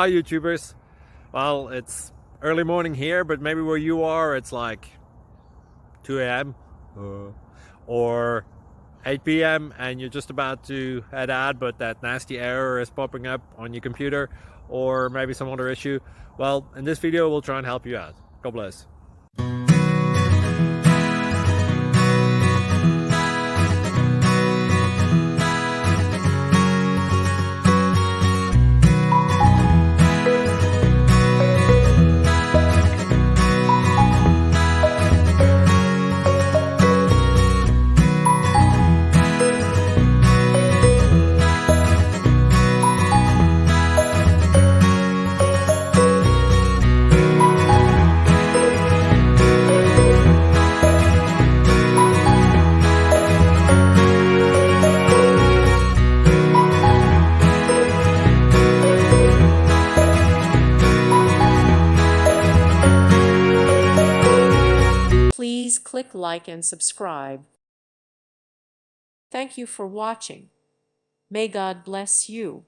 Hi YouTubers. Well, it's early morning here, but maybe where you are it's like 2 a.m. or 8 p.m. and you're just about to head out, but that nasty error is popping up on your computer, or maybe some other issue. Well, in this video we'll try and help you out. God bless. Please click like and subscribe. Thank you for watching. May God bless you.